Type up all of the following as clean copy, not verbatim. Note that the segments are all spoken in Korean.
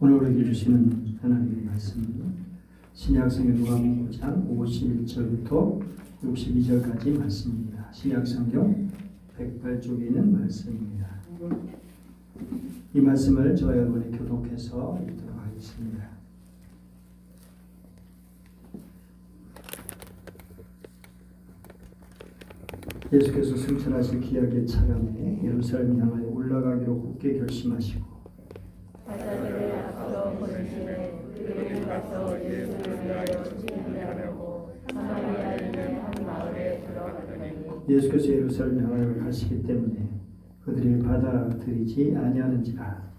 오늘 우리에게 주시는 하나님의 말씀은 신약성경 누가복음 5장 51절부터 62절까지 말씀입니다. 신약성경 108쪽에 있는 말씀입니다. 이 말씀을 저와 여러분이 교독해서 읽도록 하겠습니다. 예수께서 승천하실 기약의 차감에 예루살렘 향하여 올라가기로 굳게 결심하시고 바다들을 앞서 보내시되 그들이 가서 예수를 위하여 준비하려고 사마리아에 있는 한 마을에 들어가더니 예수께서 예루살렘 향하여 가시기 때문에 그들이 받아들이지 아니하는지라.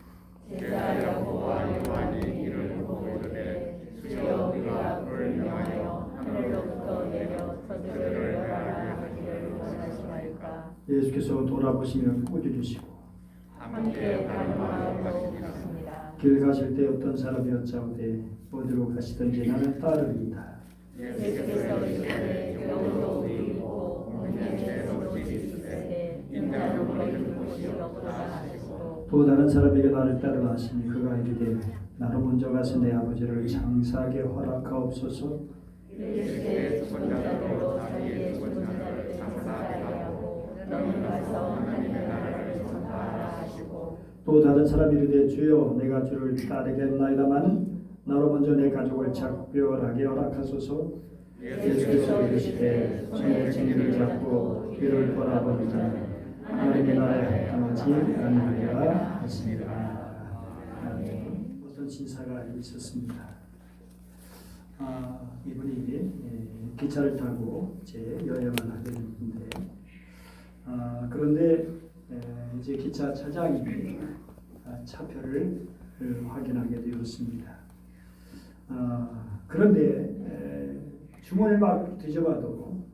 제자 야고보와 요한이 이를 보고 이르되 주여 우리가 그를 향하여 하늘로부터 내려 저들을 멸하라 하기를 원하시나이까. 예수께서 돌아보시며 꾸짖으시고 함께 가는 마음으로 갔습니다. 길 가실 때 어떤 사람이 여짜오되 어디로 가시든지 나는 따르리이다. 예수께서 이르되 여우도 보이고 문명에서 보이시되 인자는 보이는 곳이 없다 하시고 또 다른 사람에게 나를 따르라 하시니 그가 이르되 나로 먼저 가서 내 아버지를 장사하게 허락하옵소서. 예수께 죽은 자대로 자기의 죽은 자를 장사하게 하고 너는 가서 하나님의 나라를 전파하라 하시고 또 다른 사람이 이르되 주여 내가 주를 따르겠나이다마는 나로 먼저 내 가족을 작별하게 허락하소서. 예수께서 이르시되 손에 진리를 잡고 뒤를 돌아보는 자는 하나님의 나라에 합당하지 아니하리라 하시니라. 어떤 신사가 있었습니다. 이분이 기차를 타고 이제 여행을 하게 됐는데 그런데 이제 기차 차장이 차표를 확인하게 되었습니다. 그런데 주문을 막 뒤져봐도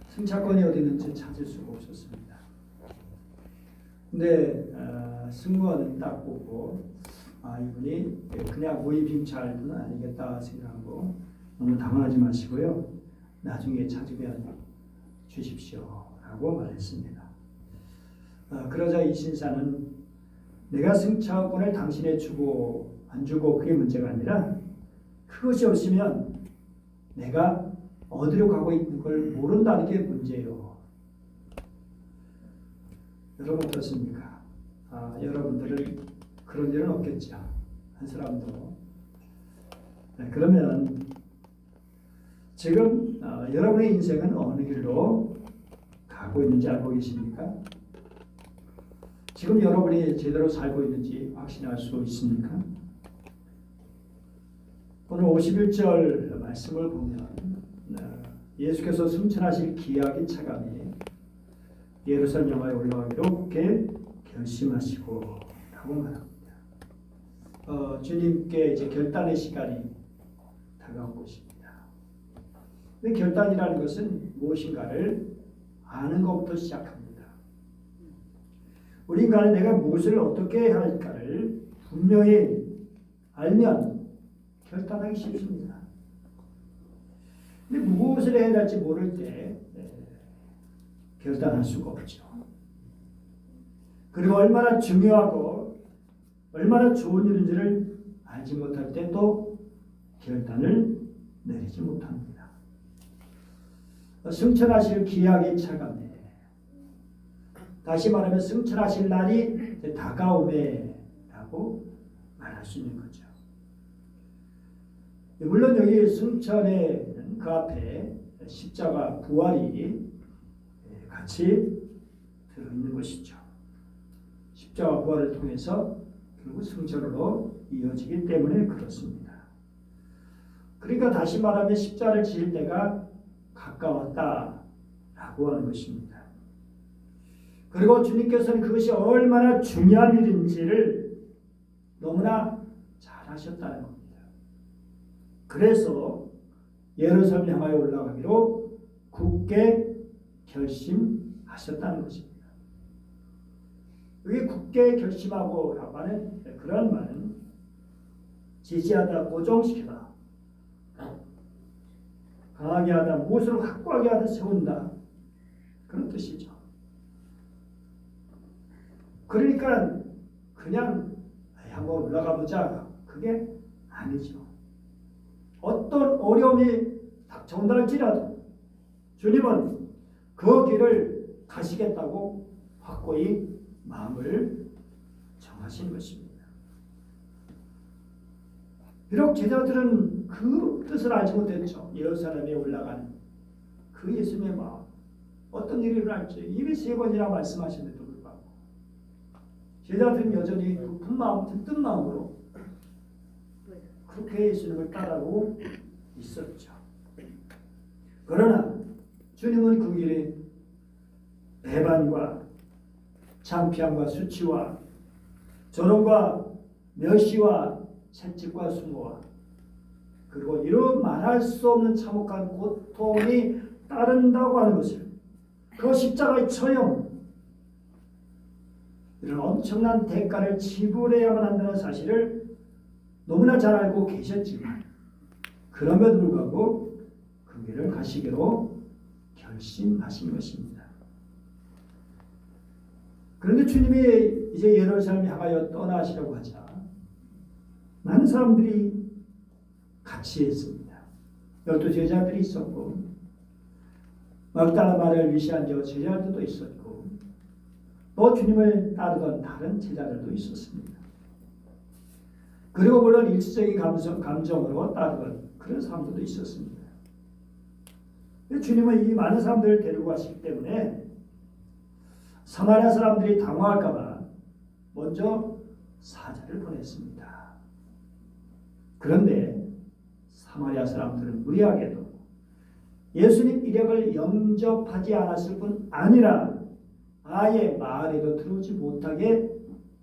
승차권이 어디 있는지 찾을 수가 없었습니다. 근데 승무원은 딱 보고 이분이 그냥 무임승차는 아니겠다 생각하고 너무 당황하지 마시고요. 나중에 찾으면 주십시오 라고 말했습니다. 그러자 이 신사는 내가 승차권을 당신에 주고 안 주고 그게 문제가 아니라 그것이 없으면 내가 어디로 가고 있는 걸 모른다는 게 문제예요. 여러분 어떻습니까? 여러분들은 그런 일은 없겠죠. 한 사람도. 그러면 지금 여러분의 인생은 어느 길로 가고 있는지 알고 계십니까? 지금 여러분이 제대로 살고 있는지 확신할 수 있습니까? 오늘 51절 말씀을 보면 예수께서 승천하실 기약이 차감해 예루살렘 영화에 올라가기로 굳게 결심하시고 라고 말합니다. 주님께 이제 결단의 시간이 다가온 것입니다. 근데 결단이라는 것은 무엇인가를 아는 것부터 시작합니다. 우리 인간은 내가 무엇을 어떻게 해야 할까를 분명히 알면 결단하기 쉽습니다. 근데 무엇을 해야 할지 모를 때 결단할 수가 없죠. 그리고 얼마나 중요하고 얼마나 좋은 일인지를 알지 못할 때 또 결단을 내리지 못합니다. 승천하실 기약이 차감해. 다시 말하면 승천하실 날이 다가오매라고 말할 수 있는 거죠. 물론 여기 승천에는 그 앞에 십자가 부활이 같이 들어있는 것이죠. 십자가 부활을 통해서 결국 승천으로 이어지기 때문에 그렇습니다. 그러니까 다시 말하면 십자가를 지을 때가 가까웠다라고 하는 것입니다. 그리고 주님께서는 그것이 얼마나 중요한 일인지를 너무나 잘 하셨다는 겁니다. 그래서 예루살렘 향하여 올라가기로 굳게 결심하셨다는 것입니다. 여기 굳게 결심하고 라고 하는 그런 말은 지지하다, 고정시키다, 강하게 하다, 무엇을 확고하게 하다, 세운다 그런 뜻이죠. 그러니까 그냥 한번 올라가 보자. 그게 아니죠. 어떤 어려움이 닥쳐온다 할지라도 주님은 그 길을 가시겠다고 확고히 마음을 정하신 것입니다. 비록 제자들은 그 뜻을 알지 못했죠. 예루살렘에 올라가는 그 예수님의 마음, 어떤 일이 일어날지 이미 3번이나 말씀하셨는데도 불구하고 제자들은 여전히 깊은 마음, 듣던 마음으로 그렇게 예수님을 따라오고 있었죠. 그러나 주님은 그 길에 배반과 창피함과 수치와 조롱과 멸시와 채찍과 수모와 그리고 이런 말할 수 없는 참혹한 고통이 따른다고 하는 것을, 그 십자가의 처형, 이런 엄청난 대가를 지불해야만 한다는 사실을 너무나 잘 알고 계셨지만 그럼에도 불구하고 그 길을 가시기로 결심하신 것입니다. 그런데 주님이 이제 예루살렘 향하여 떠나시려고 하자 많은 사람들이 같이 했습니다. 12 제자들이 있었고 막달라 마리아를 위시한 제자들도 있었고 또 주님을 따르던 다른 제자들도 있었습니다. 그리고 물론 일시적인 감정으로 따르던 그런 사람들도 있었습니다. 주님은 이 많은 사람들을 데리고 가시기 때문에 사마리아 사람들이 당황할까 봐 먼저 사자를 보냈습니다. 그런데 사마리아 사람들은 무리하게도 예수님 이력을 영접하지 않았을 뿐 아니라 아예 마을에도 들어오지 못하게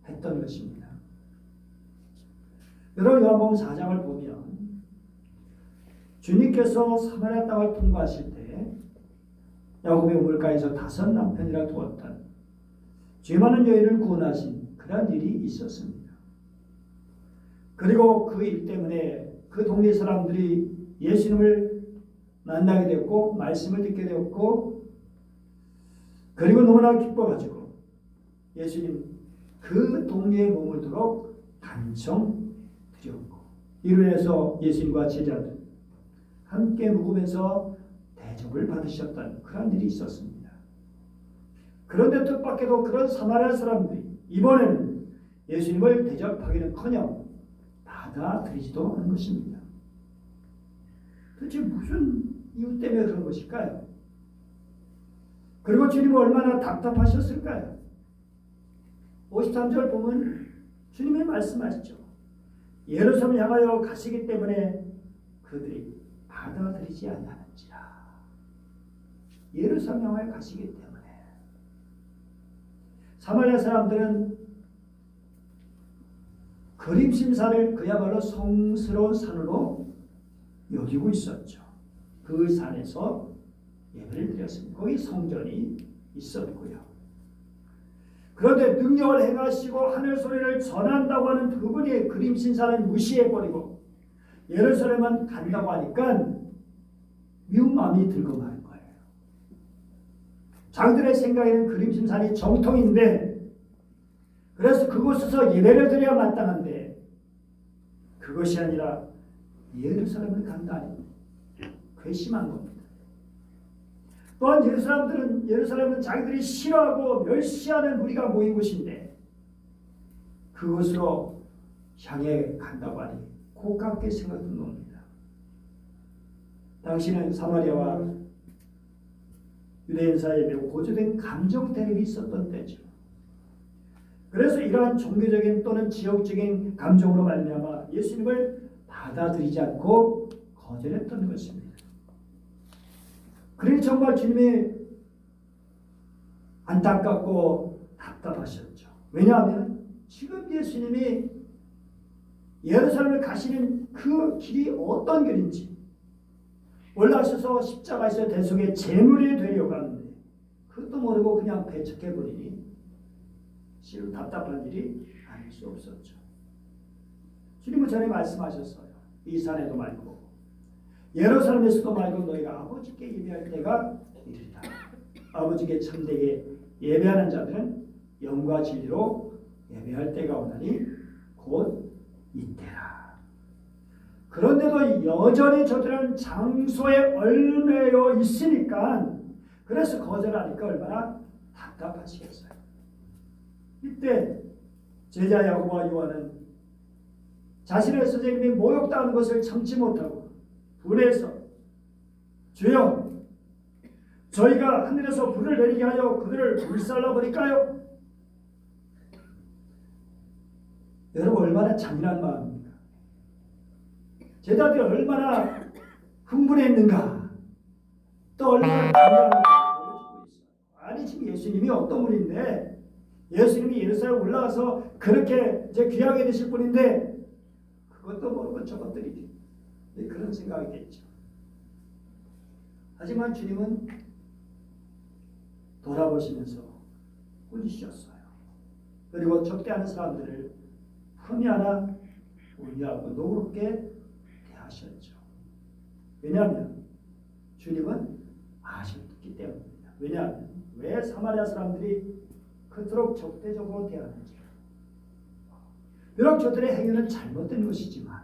했던 것입니다. 여러분 요한복음 4장을 보면 주님께서 사마리아 땅을 통과하실 때 야곱의 우물가에서 5 남편이라 두었던 죄 많은 여인을 구원하신 그런 일이 있었습니다. 그리고 그 일 때문에 그 동네 사람들이 예수님을 만나게 되었고 말씀을 듣게 되었고 그리고 너무나 기뻐가지고 예수님 그 동네에 머물도록 간청드렸고 이로 인해서 예수님과 제자들 함께 묵으면서 대접을 받으셨던 그런 일이 있었습니다. 그런데 뜻밖에도 그런 사마리아 사람들이 이번에는 예수님을 대접하기는커녕 받아들이지도 않은 것입니다. 도대체 무슨 이유 때문에 그런 것일까요? 그리고 주님은 얼마나 답답하셨을까요? 53절 보면 주님이 말씀하시죠. 예루살렘 향하여 가시기 때문에 그들이 받아들이지 않는지라. 예루살렘 향하여 가시기 때문에 사마리아 사람들은 그림심산을 그야말로 성스러운 산으로 여기고 있었죠. 그 산에서 예배를 드렸습니다. 거기 성전이 있었고요. 그런데 능력을 행하시고 하늘 소리를 전한다고 하는 그분이 그림신산을 무시해버리고 예루살렘만 간다고 하니까 미운 마음이 들고 마는 거예요. 자기들의 생각에는 그림신산이 정통인데 그래서 그곳에서 예배를 드려야 마땅한데 그것이 아니라 예루살렘을 간다니 괘씸한 겁니다. 또한 예루살렘은 자기들이 싫어하고 멸시하는 무리가 모인 곳인데 그곳으로 향해 간다고 하니 고깝게 생각했던 겁니다. 당시는 사마리아와 유대인 사이에 매우 고조된 감정 대립이 있었던 때죠. 그래서 이러한 종교적인 또는 지역적인 감정으로 말미암아 예수님을 받아들이지 않고 거절했던 것입니다. 그러니 정말 주님이 안타깝고 답답하셨죠. 왜냐하면 지금 예수님이 예루살렘을 가시는 그 길이 어떤 길인지 올라오셔서 십자가에서 대속의 제물이 되려고 하는데 그것도 모르고 그냥 배척해버리니 실은 답답한 일이 아닐 수 없었죠. 주님은 전에 말씀하셨어요. 이 산에도 말고 예루살렘에서도 말고 너희가 아버지께 예배할 때가 이르리라. 아버지께 참되게 예배하는 자들은 영과 진리로 예배할 때가 오나니 곧 그런데도 여전히 저들은 장소에 얽매여 있으니까, 그래서 거절하니까 얼마나 답답하시겠어요. 이때 제자 야고보와 요한은 자신의 선생님이 모욕당하는 것을 참지 못하고 불에서 주여, 저희가 하늘에서 불을 내리게 하여 그들을 불살라 버릴까요? 여러분, 얼마나 잔인한 마음입니까? 제자들이 얼마나 흥분했는가, 또 얼마나 당당한가 보여주고 있어요. 아니, 지금 예수님이 어떤 분인데, 예수님이 예루살렘 올라가서 그렇게 이제 귀하게 되실 분인데 그것도 모르고 저것들이 그런 생각이겠죠. 하지만 주님은 돌아보시면서 꾸짖으셨어요. 그리고 적게 하는 사람들을 흠이 하나 온유하고 노롭게 대하셨죠. 왜냐하면 주님은 아셨기 때문입니다. 왜냐하면 왜 사마리아 사람들이 그토록 적대적으로 대하는지. 비록 저들의 행위는 잘못된 것이지만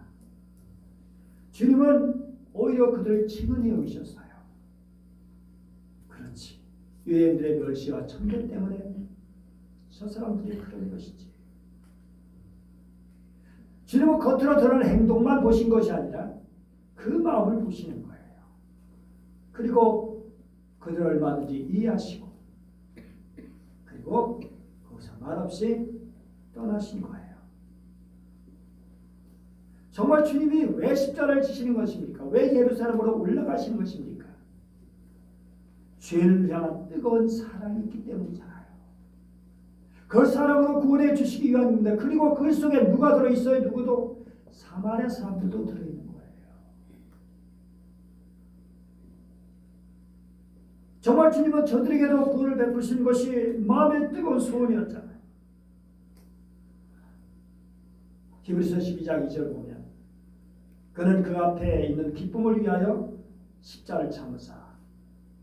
주님은 오히려 그들을 친근히 여기셨어요. 그렇지, 유대인들의 멸시와 천대 때문에 저 사람들이 그런 것이지. 주님은 겉으로 드러나는 행동만 보신 것이 아니라 그 마음을 보시는 거예요. 그리고 그들을 얼마든지 이해하시고, 그리고 거기서 말없이 떠나신 거예요. 정말 주님이 왜 십자가를 지시는 것입니까? 왜 예루살렘으로 올라가시는 것입니까? 죄를 향한 뜨거운 사랑이 있기 때문이잖아요. 그 사랑으로 구원해 주시기 위함입니다. 그리고 그 속에 누가 들어있어요? 누구도? 사마리아 사람들도 들어있는 거예요. 정말 주님은 저들에게도 구원을 베푸신 것이 마음의 뜨거운 소원이었잖아요. 히브리서 12장 2절 보면 그는 그 앞에 있는 기쁨을 위하여 십자를 참으사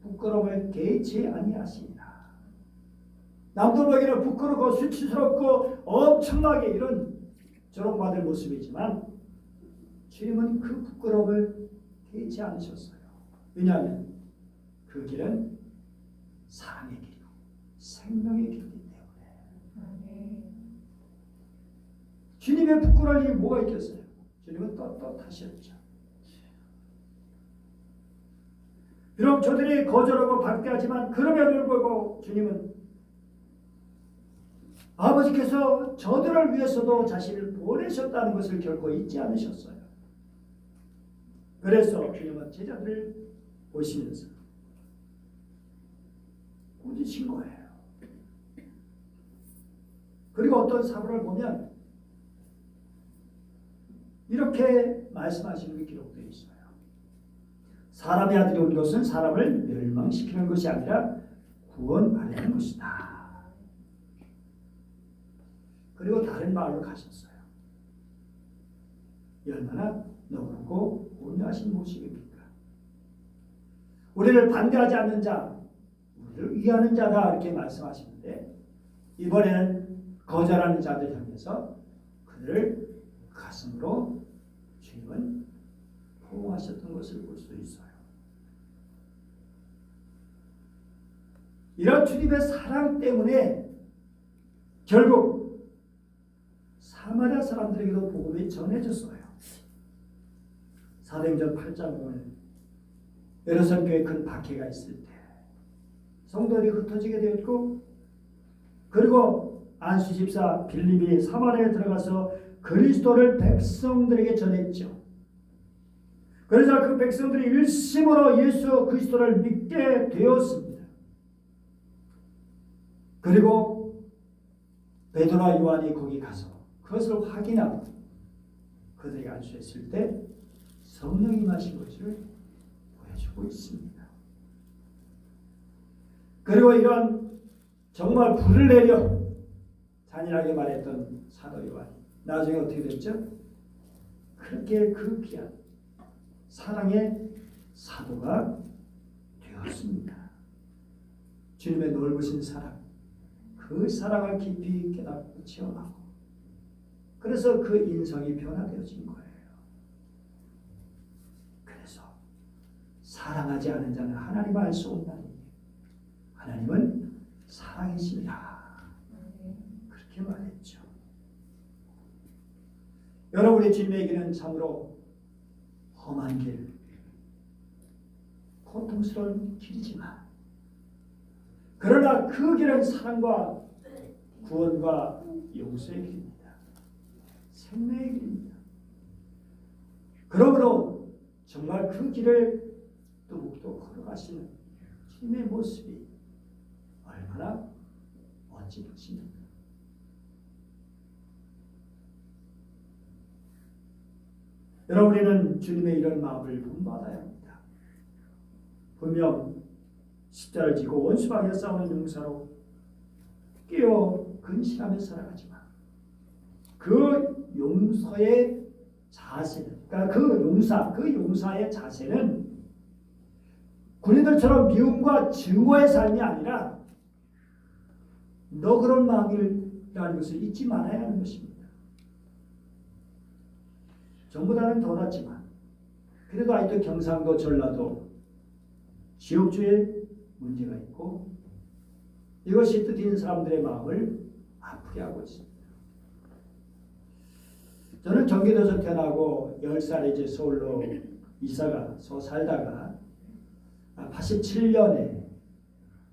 부끄러움을 개의치 아니하시니라. 남들 보기에는 부끄럽고 수치스럽고 엄청나게 이런 조롱받을 모습이지만 주님은 그 부끄러움을 개의치 않으셨어요. 왜냐하면 그 길은 사랑의 길이고 생명의 길이기 때문에. 주님의 부끄러울 일이 뭐가 있겠어요? 주님은 떳떳하셨죠. 비록 저들이 거절하고 박대하지만 그럼에도 불구하고 주님은 아버지께서 저들을 위해서도 자신을 보내셨다는 것을 결코 잊지 않으셨어요. 그래서 주님은 제자들을 보시면서 꾸짖으신 거예요. 그리고 어떤 사부를 보면 이렇게 말씀하시는 게 기록되어 있어요. 사람의 아들이 온 것은 사람을 멸망시키는 것이 아니라 구원하려는 것이다. 그리고 다른 마을로 가셨어요. 얼마나 너그럽고 온유하신 모습입니까? 우리를 반대하지 않는 자, 우리를 위하는 자다 이렇게 말씀하시는데 이번에는 거절하는 자들 향해서 그들을 가슴으로 주님은 포옹하셨던 것을 볼 수 있어요. 이런 주님의 사랑 때문에 결국 사마리아 사람들에게도 복음이 전해졌어요. 사도행전 8장 보면 예루살렘 교회에 큰 박해가 있을 때 성도들이 흩어지게 되었고, 그리고 안수 집사 빌립이 사마리아에 들어가서 그리스도를 백성들에게 전했죠. 그래서 그 백성들이 일심으로 예수 그리스도를 믿게 되었습니다. 그리고 베드로와 요한이 거기 가서 그것을 확인하고 그들이 안수했을 때 성령이 임하신 것을 보여주고 있습니다. 그리고 이런 정말 불을 내려 잔인하게 말했던 사도 요한, 나중에 어떻게 됐죠? 그렇게 그 귀한 사랑의 사도가 되었습니다. 주님의 넓으신 사랑, 그 사랑을 깊이 깨닫고 체험하고, 그래서 그 인성이 변화되어진 거예요. 사랑하지 않은 자는 하나님을 알 수 없나니 하나님은 사랑이시니라. 그렇게 말했죠. 여러분의 주님의 길은 참으로 험한 길, 고통스러운 길이지만 그러나 그 길은 사랑과 구원과 용서의 길입니다. 생명의 길입니다. 그러므로 정말 그 길을 더욱더 걸어가시는 주님의 모습이 얼마나 멋진 것입니까? 여러분, 우리는 주님의 이런 마음을 본받아야 합니다. 분명 십자를 지고 원수방에 싸우는 용사로 깨어 근신하며 살아가지만 그 용서의 자세는, 그러니까 그 용사의 자세는 군인들처럼 미움과 증오의 삶이 아니라 너 그런 마음이라는 것을 잊지 말아야 하는 것입니다. 전보다는 더 낫지만 그래도 아직도 경상도, 전라도 지역주의 문제가 있고 이것이 뜻인 사람들의 마음을 아프게 하고 있습니다. 저는 경기도에서 태어나고 10살에 이제 서울로 이사가서 살다가 87년에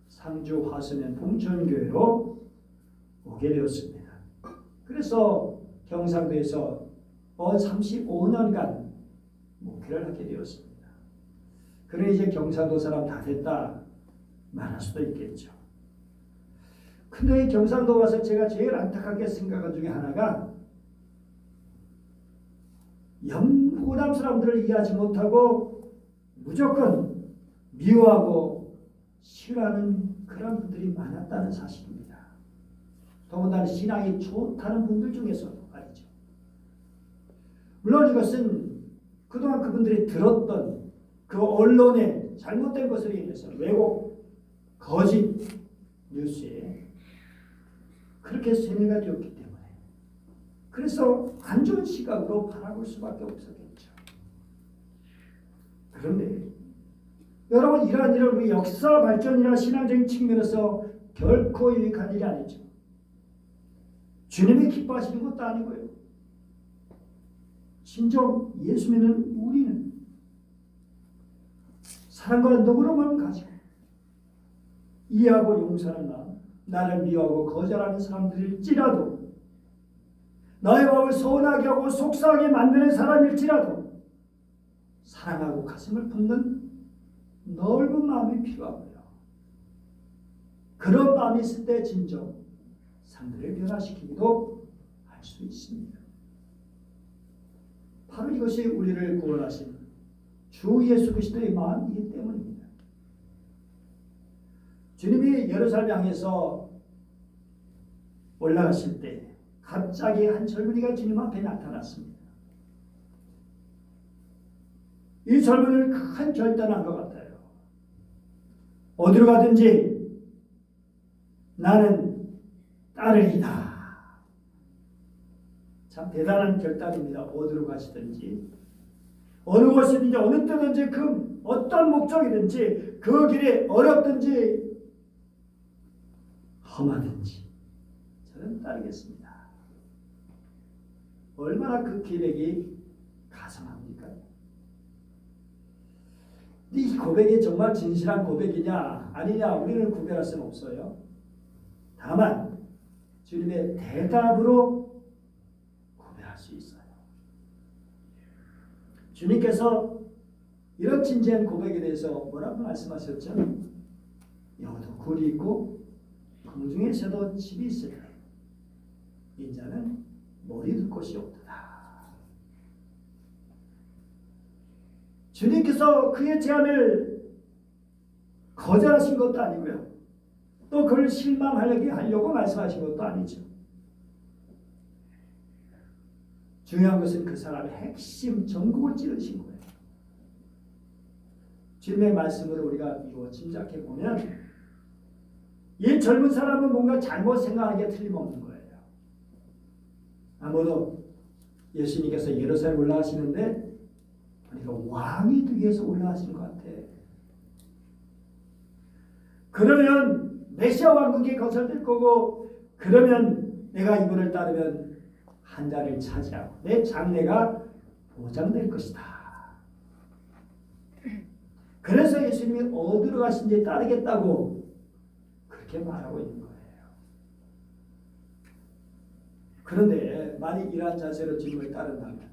상주 화순면 봉천교회로 오게 되었습니다. 그래서 경상도에서 35년간 목회를 하게 되었습니다. 그래 이제 경상도 사람 다 됐다 말할 수도 있겠죠. 근데 이 경상도 와서 제가 제일 안타깝게 생각한 중에 하나가 호남 사람들을 이해하지 못하고 무조건 미워하고 싫어하는 그런 분들이 많았다는 사실입니다. 더군다나 신앙이 좋다는 분들 중에서도 말이죠. 물론 이것은 그동안 그분들이 들었던 그 언론의 잘못된 것으로 인해서 왜곡, 거짓 뉴스에 그렇게 세뇌가 되었기 때문에 그래서 안 좋은 시각으로 바라볼 수밖에 없었겠죠. 그런데 여러분, 이러한 일은 우리 역사 발전이나 신앙적인 측면에서 결코 유익한 일이 아니죠. 주님이 기뻐하시는 것도 아니고요. 진정 예수 믿는 우리는 사랑과 너그러움을 가지고 이해하고 용서하는 마음, 나를 미워하고 거절하는 사람들일지라도 너의 마음을 서운하게 하고 속상하게 만드는 사람일지라도 사랑하고 가슴을 품는 넓은 마음이 필요하고요. 그런 마음이 있을 때 진정 상대를 변화시키기도 할 수 있습니다. 바로 이것이 우리를 구원하신 주 예수 그리스도의 마음이기 때문입니다. 주님이 예루살렘 향해서 올라가실 때 갑자기 한 젊은이가 주님 앞에 나타났습니다. 이 젊은이를 큰 결단한 것 같아요. 어디로 가든지 나는 따르리다. 참 대단한 결단입니다. 어디로 가시든지 어느 곳이든지 어느 때든지 그 어떤 목적이든지 그 길이 어렵든지 험하든지 저는 따르겠습니다. 얼마나 그 계획이 가성합니까? 이 고백이 정말 진실한 고백이냐 아니냐 우리는 구별할 수는 없어요. 다만 주님의 대답으로 구별할 수 있어요. 주님께서 이런 진지한 고백에 대해서 뭐라고 말씀하셨죠? 여기도 굴이 있고 궁중에서도 집이 있으리 인자는 머리 둘 곳이 없도다. 주님께서 그의 제안을 거절하신 것도 아니고요. 또 그를 실망하게 하려고 말씀하신 것도 아니죠. 중요한 것은 그 사람의 핵심 전국을 찌르신 거예요. 주님의 말씀으로 우리가 이거 짐작해 보면 이 젊은 사람은 뭔가 잘못 생각하기에 틀림없는 거예요. 아무도 예수님께서 예루살렘 올라가시는데 그러니까 왕이 되기 위해서 올라가신 것 같아. 그러면 메시아 왕국이 건설될 거고, 그러면 내가 이분을 따르면 한 자리를 차지하고 내 장래가 보장될 것이다. 그래서 예수님이 어디로 가신지 따르겠다고 그렇게 말하고 있는 거예요. 그런데 만약 이러한 자세로 주님을 따른다면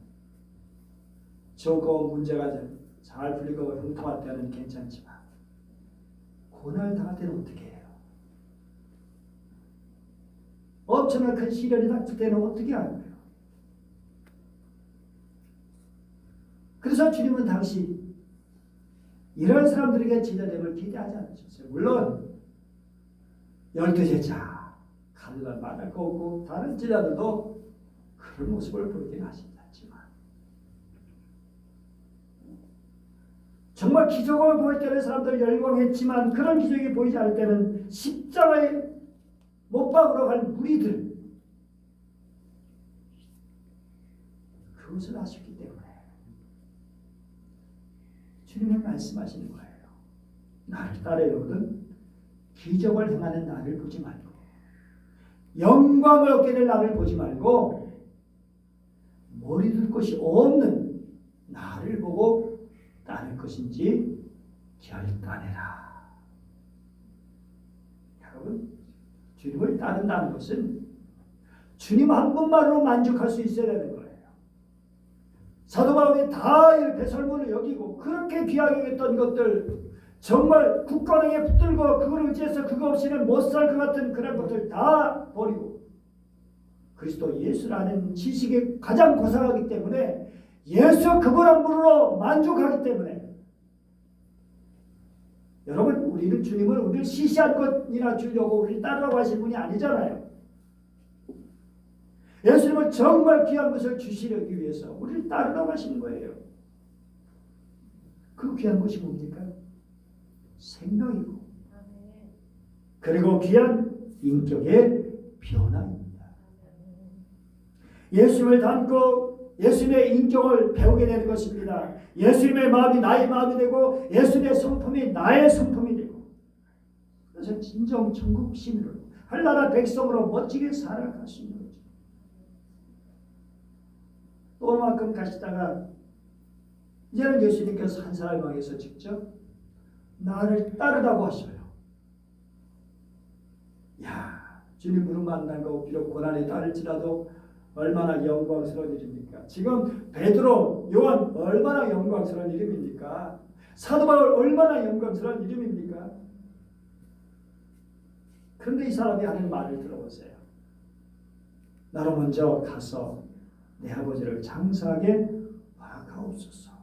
좋고 문제가 잘 풀리고 형통할 때는 괜찮지만 고난을 당할 때는 어떻게 해요? 엄청난 큰 시련이 닥칠 때는 어떻게 하는 거예요? 그래서 주님은 당시 이런 사람들에게 제자됨을 기대하지 않으셨어요. 물론 12제자 가느라 만날 거 없고 다른 제자들도 그런 모습을 보이긴 하시지 않지만 정말 기적을 보일 때는 사람들 열광했지만 그런 기적이 보이지 않을 때는 십자가에 못 박으러 갈 무리들 그것을 아셨기 때문에 주님은 말씀하시는 거예요. 나를 따르려거든 기적을 행하는 나를 보지 말고 영광을 얻게 될 나를 보지 말고 머리 둘 것이 없는 나를 보고 따를 것인지 결단해라. 여러분, 주님을 따른다는 것은 주님 한 분만으로 만족할 수 있어야 되는 거예요. 사도 바울이 다 배설물을 여기고 그렇게 귀하게 여겼던 것들, 정말 굳건하게 붙들고 그걸 의지해서 그거 없이는 못 살 것 같은 그런 것들 다 버리고 그리스도 예수라는 지식에 가장 고상하기 때문에 예수 그분 한 분으로 만족하기 때문에 여러분, 우리는 주님을 우리를 시시한 것이나 주려고 우리를 따르라고 하신 분이 아니잖아요. 예수님은 정말 귀한 것을 주시려기 위해서 우리를 따르라고 하시는 거예요. 그 귀한 것이 뭡니까? 생명이고 그리고 귀한 인격의 변화입니다. 예수님을 닮고 예수님의 인격을 배우게 되는 것입니다. 예수님의 마음이 나의 마음이 되고 예수님의 성품이 나의 성품이 되고 그래서 진정 천국 시민으로 한나라 백성으로 멋지게 살아갈 수 있는 거죠. 또 얼마만큼 가시다가 이제는 예수님께서 한 사람을 향해서 직접 나를 따르라고 하셔요. 야, 주님으로 만난 거 비록 고난에 따를지라도 얼마나 영광스러운 일입니까? 지금 베드로, 요한 얼마나 영광스러운 이름입니까? 사도 바울 얼마나 영광스러운 이름입니까? 그런데 이 사람이 하는 말을 들어보세요. 나로 먼저 가서 내 아버지를 장사하게 허락하옵소서.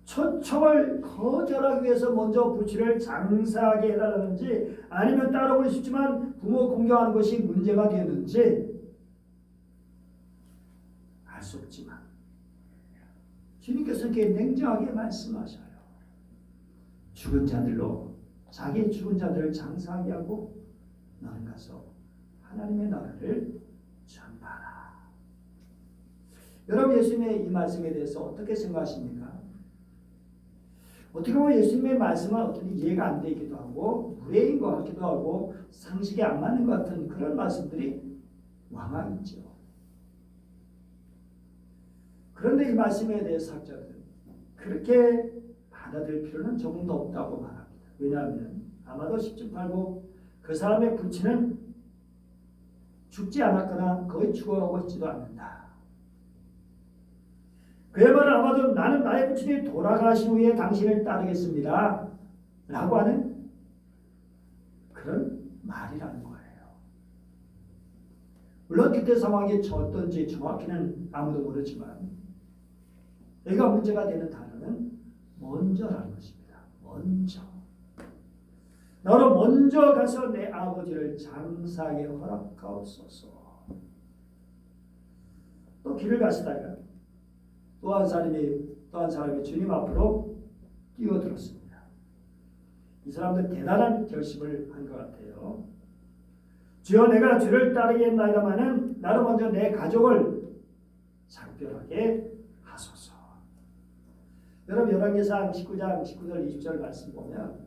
초청을 거절하기 위해서 먼저 부치를 장사하게 해달라는지 아니면 따라오고 싶지만 부모 공경하는 것이 문제가 되는지 알 수 없지만 주님께서 이렇게 냉정하게 말씀하셔요. 죽은 자들로 자기 죽은 자들을 장사하게 하고 너는 가서 하나님의 나라를 전파하라. 여러분, 예수님의 이 말씀에 대해서 어떻게 생각하십니까? 어떻게 보면 예수님의 말씀은 어떤 이해가 안 되기도 하고 무례인 것 같기도 하고 상식에 안 맞는 것 같은 그런 말씀들이 왕왕 있죠. 그런데 이 말씀에 대해서 학자들은 그렇게 받아들일 필요는 조금도 없다고 말합니다. 왜냐하면 아마도 10중 8구 그 사람의 부친은 죽지 않았거나 거의 죽어가고 있지도 않는다. 그의 말은 아마도 나는 나의 부친이 돌아가신 후에 당신을 따르겠습니다 라고 하는 그런 말이라는 거예요. 물론 그때 상황이 어떤지 정확히는 아무도 모르지만 여기가 문제가 되는 단어는 먼저라는 것입니다. 먼저. 너로 먼저 가서 내 아버지를 장사하게 허락하옵소서. 또 길을 가시다가 또 한 사람이 주님 앞으로 뛰어들었습니다. 이 사람들 대단한 결심을 한 것 같아요. 주여, 내가 주를 따르겠나이다마는 나로 먼저 내 가족을 작별하게 하소서. 여러분 열왕기상 19장 19절 20절 말씀 보면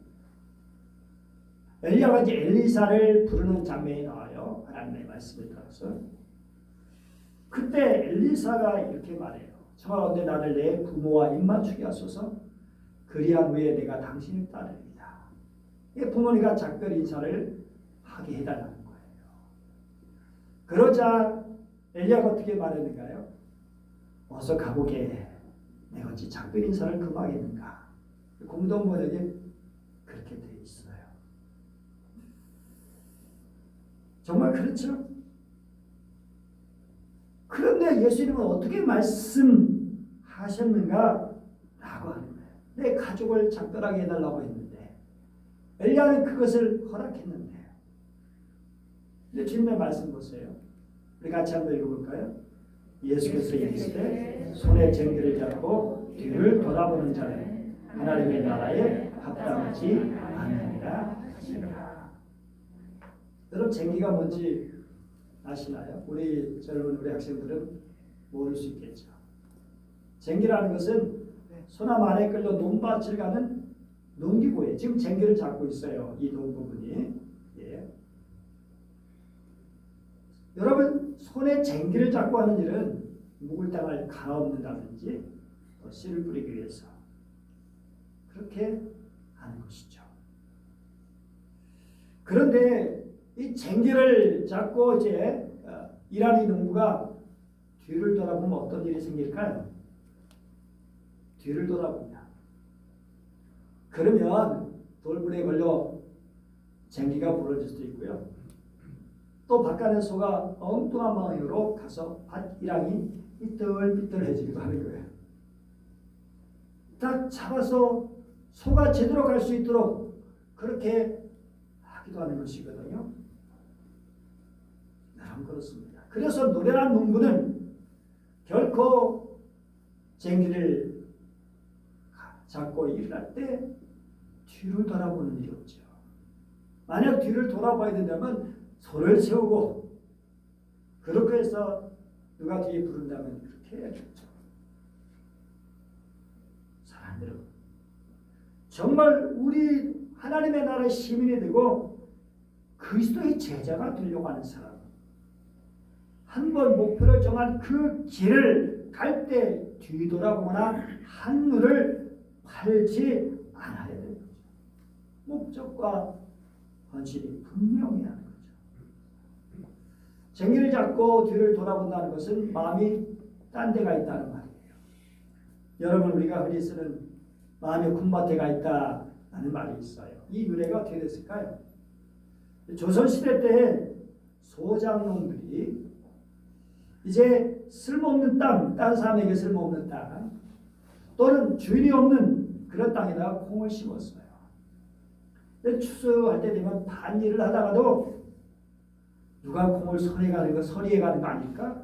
엘리야가 이제 엘리사를 부르는 장면이 나와요. 하나님의 말씀을 따라서. 그때 엘리사가 이렇게 말해요. 청하건대 나를 내 부모와 입맞추게 하소서. 그리한 후에 내가 당신을 따르리라. 부모니까 작별 인사를 하게 해달라는 거예요. 그러자 엘리야가 어떻게 말했는가요? 어서 가보게. 내가 어찌 작별 인사를 금하겠는가. 공동 번역에 그렇게 되어 있어요. 정말 그렇죠? 그런데 예수님은 어떻게 말씀하셨는가? 라고 하는 거예요. 내 가족을 작별하게 해달라고 했는데 엘리야는 그것을 허락했는데 이제 주님의 말씀 보세요. 우리 같이 한번 읽어볼까요? 예수께서 이르시되 손에 쟁기를 잡고 뒤를 돌아보는 자는 하나님의 나라에 합당하지 않으리라 하시니라. 여러분 쟁기가 뭔지 아시나요? 우리 젊은 우리 학생들은 모를 수 있겠죠. 쟁기라는 것은 소나무 안에 끌려 논밭을 가는 농기구예요. 지금 쟁기를 잡고 있어요. 이 논 부분이. 예. 여러분 손에 쟁기를 잡고 하는 일은 묵을 땅을 갈아엎는다든지 씨를 뿌리기 위해서 그렇게 하는 것이죠. 그런데 이 쟁기를 잡고 이제 일하는 농부가 뒤를 돌아보면 어떤 일이 생길까요? 뒤를 돌아봅니다. 그러면 돌불에 걸려 쟁기가 부러질 수도 있고요. 또 바깥에 소가 엉뚱한 방향으로 가서 밭 일항이 삐뚤삐뚤해지기도 하는 거예요. 딱 잡아서 소가 제대로 갈 수 있도록 그렇게 하기도 하는 것이거든요. 참 그렇습니다. 그래서 노련한 농부는 결코 쟁기를 잡고 일할 때 뒤를 돌아보는 일이 없죠. 만약 뒤를 돌아봐야 된다면 소를 세우고 그렇게 해서 누가 뒤에 부른다면 그렇게 해야겠죠. 사랑하는 여러분, 정말 우리 하나님의 나라의 시민이 되고 그리스도의 제자가 되려고 하는 사람, 한 번 목표를 정한 그 길을 갈 때 뒤돌아보거나 한눈을 팔지 않아야 되는 거죠. 목적과 헌신이 분명해야 하는 거죠. 쟁기를 잡고 뒤를 돌아본다는 것은 마음이 딴 데가 있다는 말이에요. 여러분 우리가 흔히 쓰는 마음의 군밭에가 있다는 말이 있어요. 이 유래가 어떻게 됐을까요? 조선시대 때 소장농들이 이제 쓸모없는 땅, 다른 사람에게 쓸모없는 땅 또는 주인이 없는 그런 땅에다가 콩을 심었어요. 추수할 때 되면 밭일을 하다가도 누가 콩을 서리에 가는 거 아닐까?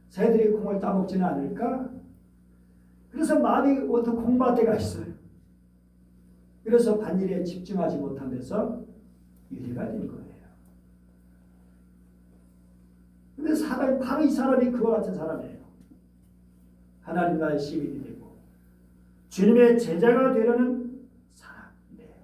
새들이 콩을 따먹지는 않을까? 그래서 마음이 어떤 콩밭에가 있어요. 그래서 밭일에 집중하지 못한 데서 유래가 된 거예요. 근데 바로 이 사람이 그와 같은 사람이에요. 하나님 나라의 시민이 되고 주님의 제자가 되려는 사람인데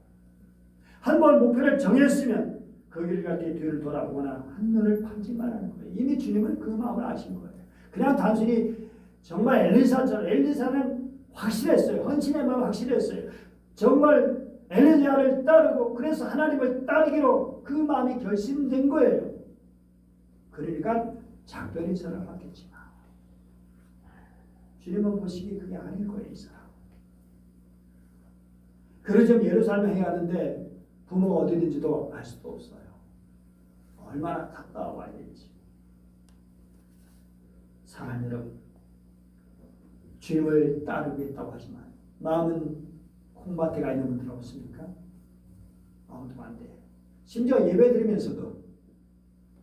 한번 목표를 정했으면 그 길을 갈 때 뒤를 돌아보거나 한눈을 팔지 말라는 거예요. 이미 주님은 그 마음을 아신 거예요. 그냥 단순히 정말 엘리사는 확실했어요. 헌신의 마음 확실했어요. 정말 엘리야를 따르고 그래서 하나님을 따르기로 그 마음이 결심된 거예요. 그러니까 작별 인사를 받겠지만 주님은 보시기에 그게 아닐 거예요. 이 사람. 그러죠. 예루살렘에 행하는데 부모가 어디 있는지도 알 수도 없어요. 얼마나 갔다 와야 될지. 사랑하는 여러분, 주님을 따르겠다고 하지만 마음은 콩밭에 가 있는 분들 없습니까? 아무도 안 돼. 심지어 예배 드리면서도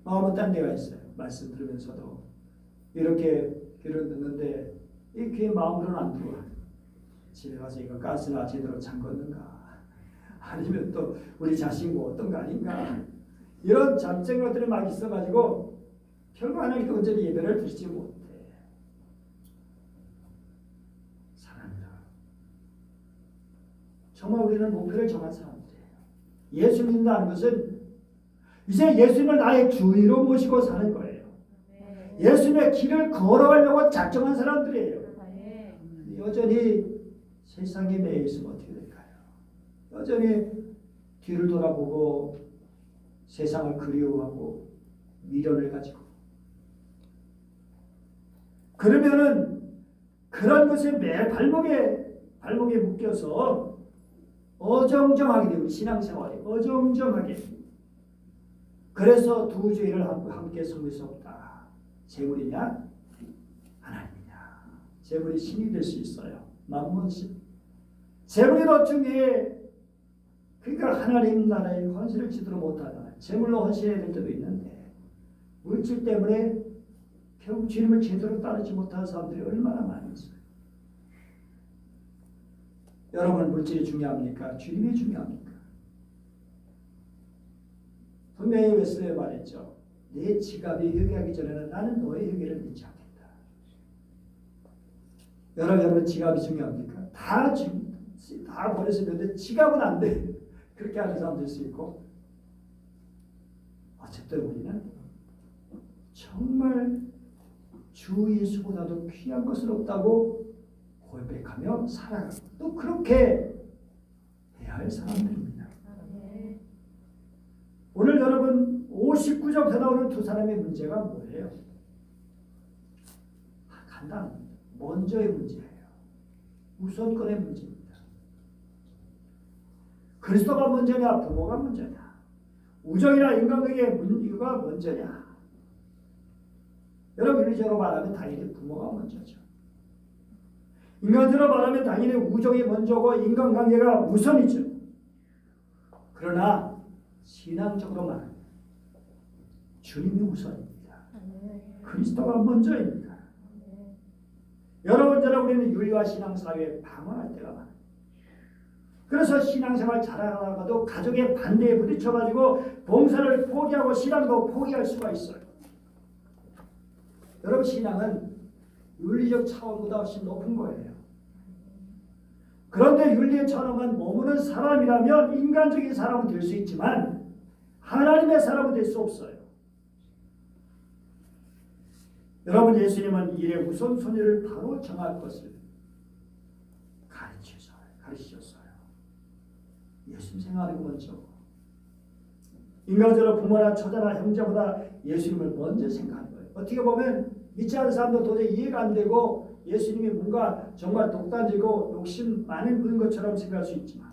마음은 딴 데가 있어요. 말씀 들으면서도 이렇게 귀를 듣는데 이 귀에 마음으로는 안 들어와. 집에 가서 이거 가스나 제대로 잠궜는가, 아니면 또 우리 자식 뭐 어떤 거 아닌가, 이런 잡생각들이 막 있어가지고 결국 하나님께 온전히 예배를 드리지 못해. 사랑합니다. 정말 우리는 목표를 정한 사람들이에요. 예수 믿는다는 것은 이제 예수님을 나의 주인으로 모시고 사는 거예요. 예수님의 길을 걸어가려고 작정한 사람들이에요. 여전히 세상에 매여 있으면 어떻게 될까요? 여전히 뒤를 돌아보고 세상을 그리워하고 미련을 가지고 그러면은 그런 것에 매 발목에 묶여서 어정쩡하게 되고 신앙생활이 어정쩡하게 그래서 두 죄를 함께 섬길 수 없다. 재물이냐 하나님이냐. 재물이 신이 될 수 있어요. 만몬신 재물이 더 중요해. 그러니까 하나님 나라에 헌신을 제대로 못하다. 재물로 헌신해야 될 때도 있는데 물질 때문에 결국 주님을 제대로 따르지 못하는 사람들이 얼마나 많이 있어요. 여러분 물질이 중요합니까? 주님이 중요합니까? 분명히 웨슬레가 말했죠. 내 지갑이 회개하기 전에는 나는 너의 회개를 믿지 않겠다. 여러분 지갑이 중요합니까? 다 버렸으면 지갑은 안 돼. 그렇게 하는 사람도 있을 수 있고 어쨌든 우리는 정말 주 예수보다도 귀한 것은 없다고 고백하며 살아가고 또 그렇게 해야 할 사람들입니다. 오늘 여러분 59절에 나오는 두 사람의 문제가 뭐예요? 간단합니다. 먼저의 문제예요. 우선권의 문제입니다. 그리스도가 먼저냐 부모가 먼저냐 우정이나 인간관계의 문제가 먼저냐. 여러분 윤리적으로 말하면 당연히 부모가 먼저죠. 인간적으로 말하면 당연히 우정이 먼저고 인간관계가 우선이죠. 그러나 신앙적으로 말하면 주님이 우선입니다. 그리스도가 먼저입니다. 여러분 저는 우리는 윤리와 신앙사회에 방황할 때가 많아요. 그래서 신앙생활 잘하다가도 가족의 반대에 부딪혀가지고 봉사를 포기하고 신앙도 포기할 수가 있어요. 여러분 신앙은 윤리적 차원보다 훨씬 높은 거예요. 그런데 윤리의 차원만 머무는 사람이라면 인간적인 사람은 될 수 있지만 하나님의 사람은 될 수 없어요. 여러분 예수님은 일의 우선순위를 바로 정할 것을 가르치셨어요. 예수님 생각하는 거 먼저. 인간적으로 부모나 처자나 형제보다 예수님을 먼저 생각하는 거예요. 어떻게 보면 믿지 않는 사람도 도저히 이해가 안 되고 예수님이 뭔가 정말 독단지고 욕심 많은 분인 것처럼 생각할 수 있지만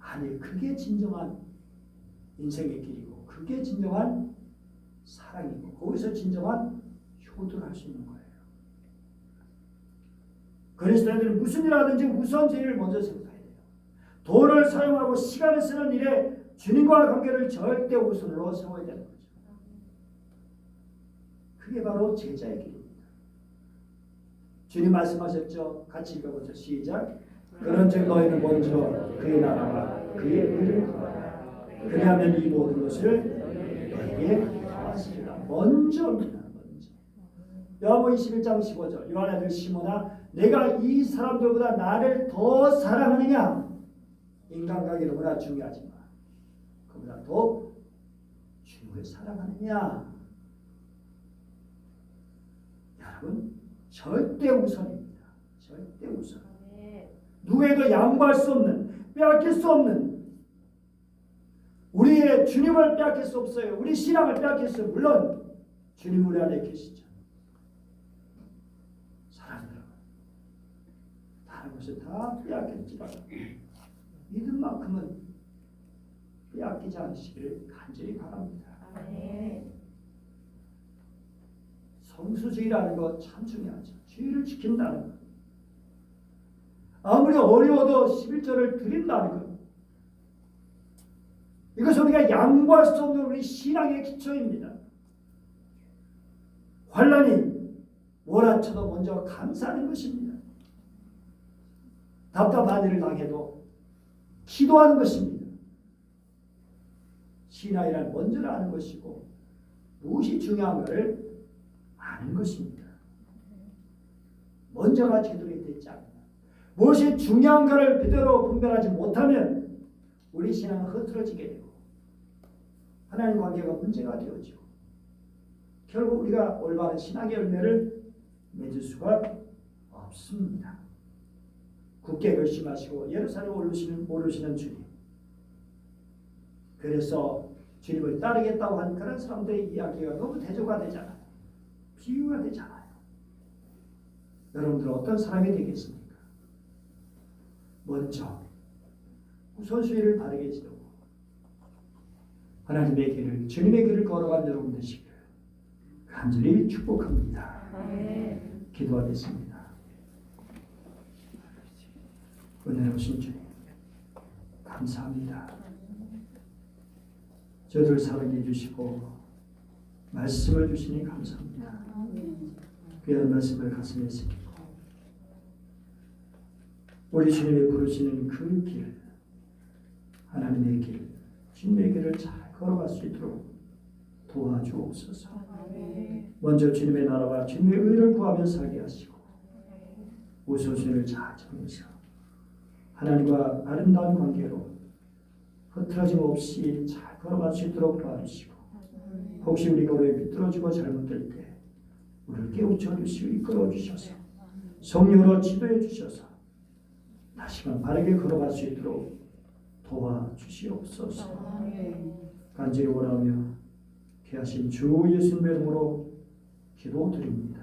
아니 그게 진정한 인생의 길이고 그게 진정한 사랑이고 거기서 진정한 효도를 할 수 있는 거예요. 그리스도인들은 무슨 일 하든지 우선순위를 먼저 생각해야 돼요. 돈을 사용하고 시간을 쓰는 일에 주님과 관계를 절대 우선으로 세워야 되는 거죠. 그게 바로 제자의 길입니다. 주님 말씀하셨죠. 같이 읽어보죠. 시작. 그런즉 너희는 먼저 그의 나라와 그의 의를 구하라. 그리하면 이 모든 것을 너희에게 더하시리라. 먼저입니다. 먼저. 요한복음 21장 15절. 요한의 아들 시몬아 내가 이 사람들보다 나를 더 사랑하느냐. 인간관계는 너무나 중요하지만 그보다 더 주님을 사랑하느냐. 여러분 절대 우선입니다. 절대 우선. 누구에도 양보할 수 없는 빼앗길 수 없는 우리의 주님을 빼앗길 수 없어요. 우리 신앙을 빼앗길 수 없어요. 물론 주님 우리 안에 계시죠. 사랑하는 다른 것을 다 빼앗길지라도 믿음만큼은 빼앗기지 않으시기를 간절히 바랍니다. 성수주의라는 것 참 중요하죠. 주의를 지킨다는 것. 아무리 어려워도 11절을 드린다는 것. 이것은 우리가 양보할 수 없는 우리 신앙의 기초입니다. 환난이 몰아쳐도 먼저 감사하는 것입니다. 답답한 일을 당해도 기도하는 것입니다. 신앙이란 먼저 아는 것이고 무엇이 중요한가를 아는 것입니다. 먼저가 제대로 되지 않는다. 무엇이 중요한가를 제대로 분별하지 못하면 우리 신앙은 흐트러지게 되고 하나님 관계가 문제가 되어지고 결국 우리가 올바른 신앙의 열매를 맺을 수가 없습니다. 굳게 결심하시고 예루살렘 오르시는 주님, 그래서 주님을 따르겠다고 한 그런 사람들의 이야기가 너무 대조가 되잖아요. 비유가 되잖아요. 여러분들은 어떤 사람이 되겠습니까? 먼저 우선순위를 바르게 지도고 하나님의 길을, 주님의 길을 걸어간 여러분 되시기를 간절히 축복합니다. 기도하겠습니다. 은혜로우신 주님, 감사합니다. 저들 사랑해 주시고 말씀을 주시니 감사합니다. 귀한 말씀을 가슴에 새기고 우리 주님이 부르시는 그 길, 하나님의 길, 주님의 길을 잘 걸어갈 수 있도록 도와주옵소서. 먼저 주님의 나라와 주님의 의를 구하며 살게 하시고 우선순위를 잘 정해서 하나님과 아름다운 관계로 흐트러짐 없이 잘 걸어갈 수 있도록 도와주시고 혹시 우리가 왜 비뚤어지고 잘못될 때 우리를 깨우쳐 주시고 이끌어 주셔서 성령으로 지도해 주셔서 다시금 바르게 걸어갈 수 있도록 도와주시옵소서. 간절히 원하며 귀하신 주 예수님의 이름으로 기도드립니다.